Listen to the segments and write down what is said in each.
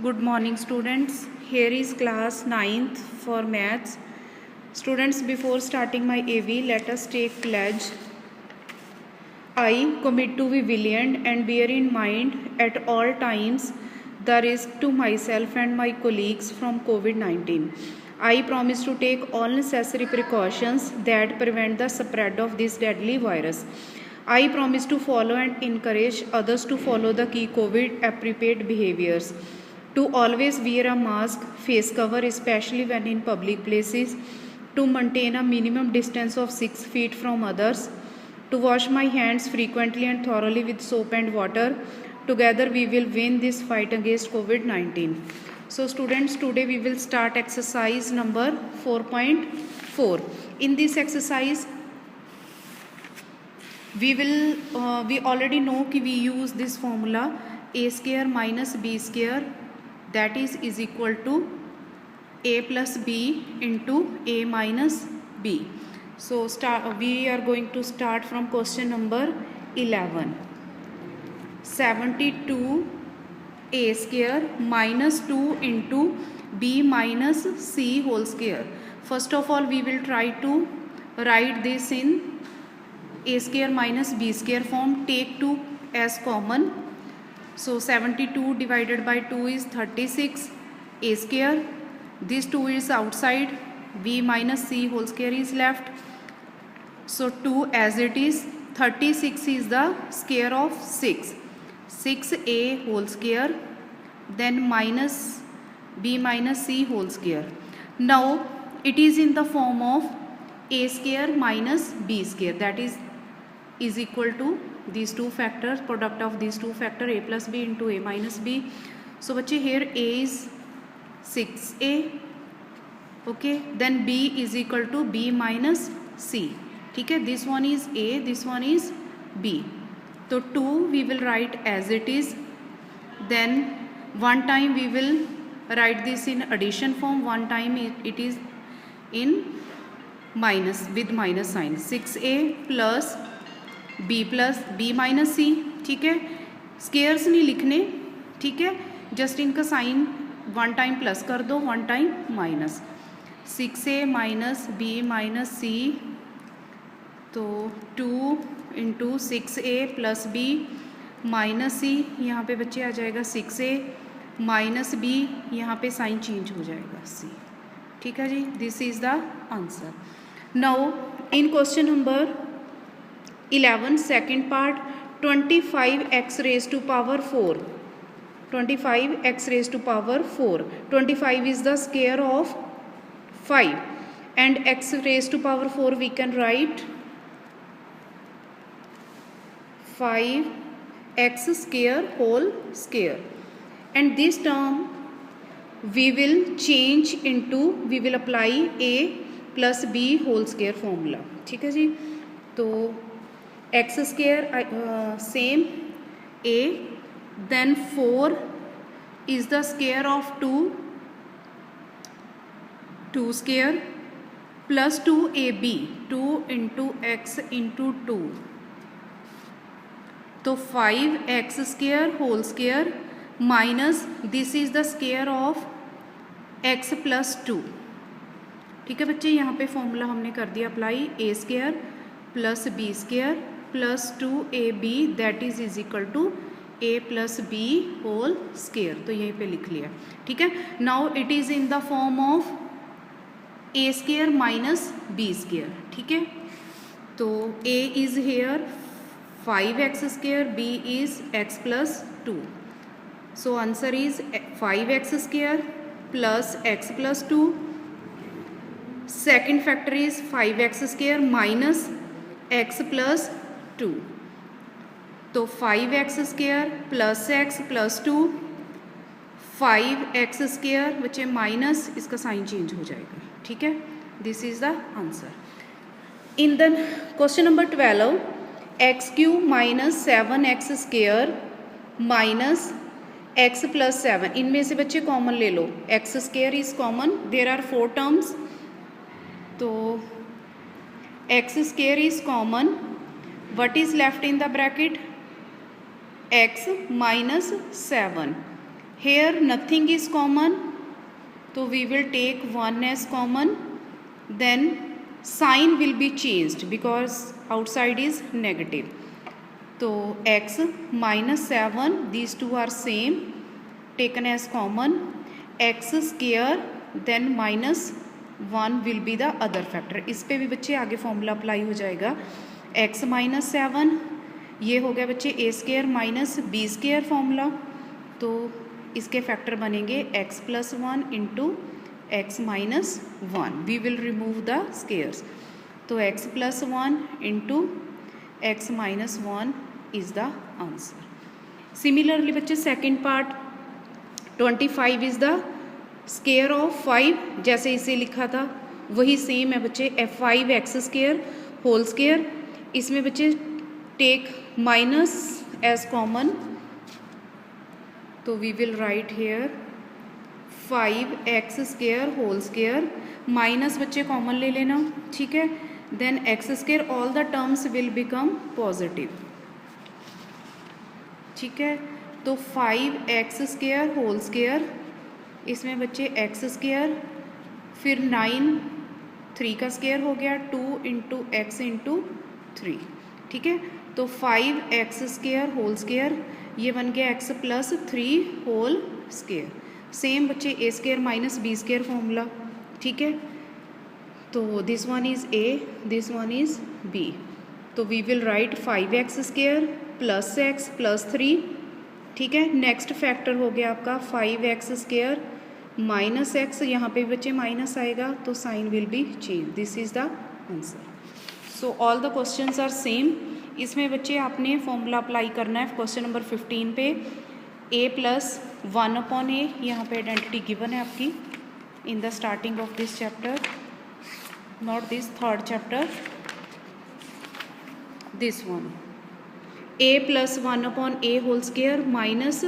Good morning students. Here is class 9th for maths. Students, before starting my AV, let us take pledge. I commit to be vigilant and bear in mind at all times the risk to myself and my colleagues from COVID-19. I promise to take all necessary precautions that prevent the spread of this deadly virus. I promise to follow and encourage others to follow the key COVID appropriate behaviors. To always wear a mask, face cover, especially when in public places. To maintain a minimum distance of 6 feet from others. To wash my hands frequently and thoroughly with soap and water. Together we will win this fight against COVID-19. So students, today we will start exercise number 4.4. In this exercise, we already know कि we use this formula a square minus b square, that is equal to a plus b into a minus b. So we are going to start from question number 11. 72 a square minus 2 into b minus c whole square. First of all, we will try to write this in a square minus b square form. Take 2 as common. So 72 divided by 2 is 36 a square. This 2 is outside. B minus c whole square is left. So 2 as it is. 36 is the square of 6. 6a whole square. Then minus b minus c whole square. Now it is in the form of a square minus b square. That is equal to these two factors, product of these two factors, a plus b into a minus b. So बच्चे here a is 6a, okay, then b is equal to b minus c. ठीक है, this one is a, this one is b. So 2 we will write as it is. Then one time we will write this in addition form, one time it is in minus with minus sign. 6a plus b minus C. ठीक है, scares नहीं लिखने, ठीक है, just इनका sine one time plus कर दो, one time minus. 6a minus B minus C, तो 2 into 6a plus B minus C. यहाँ पे बच्चे आ जाएगा 6a माइनस बी, यहाँ पे साइन चेंज हो जाएगा सी. ठीक है जी, this is the answer. Now in question number 11 second part, 25x raised to power 4. 25x raised to power 4. 25 is the square of 5 and x raised to power 4 we can write 5x square whole square, and this term we will change into, we will apply a plus b whole square formula. ठीक है जी, तो x square same a, then 4 is the square of 2 square plus 2ab, 2 into x into 2, तो 5x square whole square minus this is the square of x plus 2. ठीक है बच्चे, यहाँ पे formula हमने कर दिया apply, a square plus B square plus 2ab that is equal to a plus B whole square. तो यहीं पे लिख लिया. ठीक है, now it is in the form of a square minus B square. ठीक है, तो a is here 5x square, b is x plus 2. So answer is 5x square plus x plus 2. Second factor is 5x square minus x plus 2. तो 5x square plus x plus 2, 5x square बच्चे minus, इसका sign change हो जाएगा. ठीक है, this is the answer. In the question number 12, x cube minus 7x square minus x plus 7, इनमें से बच्चे कॉमन ले लो. x square is common, there are 4 terms, तो x square is common. What is left in the bracket? X minus 7. here nothing is common, so we will take 1 as common, then sign will be changed because outside is negative. So x minus 7, these two are same, taken as common, x square then minus 1 will be the other factor. इस पे भी बच्चे आगे formula apply हो जाएगा. x minus 7 ये हो गया बच्चे a square minus b square formula, तो इसके फैक्टर बनेंगे x plus 1 into x minus 1. We will remove the squares, तो x plus 1 into x minus 1 is the answer. Similarly बच्चे second part 25 is the square of 5, जैसे इसे लिखा था वही सेम है बच्चे, f5 x square whole square. इसमें बच्चे टेक माइनस एज कॉमन, तो we will write here 5 x square whole square, minus बच्चे कॉमन ले लेना, ठीक है. Then x square, all the terms will become positive, ठीक है. तो 5 एक्स स्केयर होल स्केयर, इसमें बच्चे एक्स स्केयर, फिर 9 3 का स्केयर हो गया, 2 इंटू एक्स इंटू 3, ठीक है. तो 5 एक्स स्केयर होल स्केयर, ये बन गया X plus 3 whole square. Same बच्चे A square minus B square formula, ठीक है. तो this one is A, this one is B. तो we will write 5 x square plus X plus 3, ठीक है. नेक्स्ट फैक्टर हो गया आपका 5 एक्स स्केयर माइनस एक्स, यहाँ पे बच्चे माइनस आएगा तो sign will be change. This is the answer. So all the questions are same. इसमें बच्चे आपने फॉर्मूला अप्लाई करना है क्वेश्चन नंबर 15 पे. a प्लस 1 अपॉन ए, यहाँ पे आइडेंटिटी गिवन है आपकी in the starting of this chapter, not this third chapter, this one. a plus 1 upon a whole square minus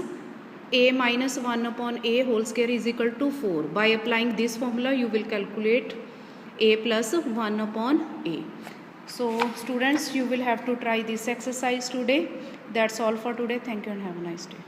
a minus 1 upon a whole square is equal to 4. By applying this formula you will calculate a plus 1 upon a. So students, you will have to try this exercise today. That's all for today. Thank you and have a nice day.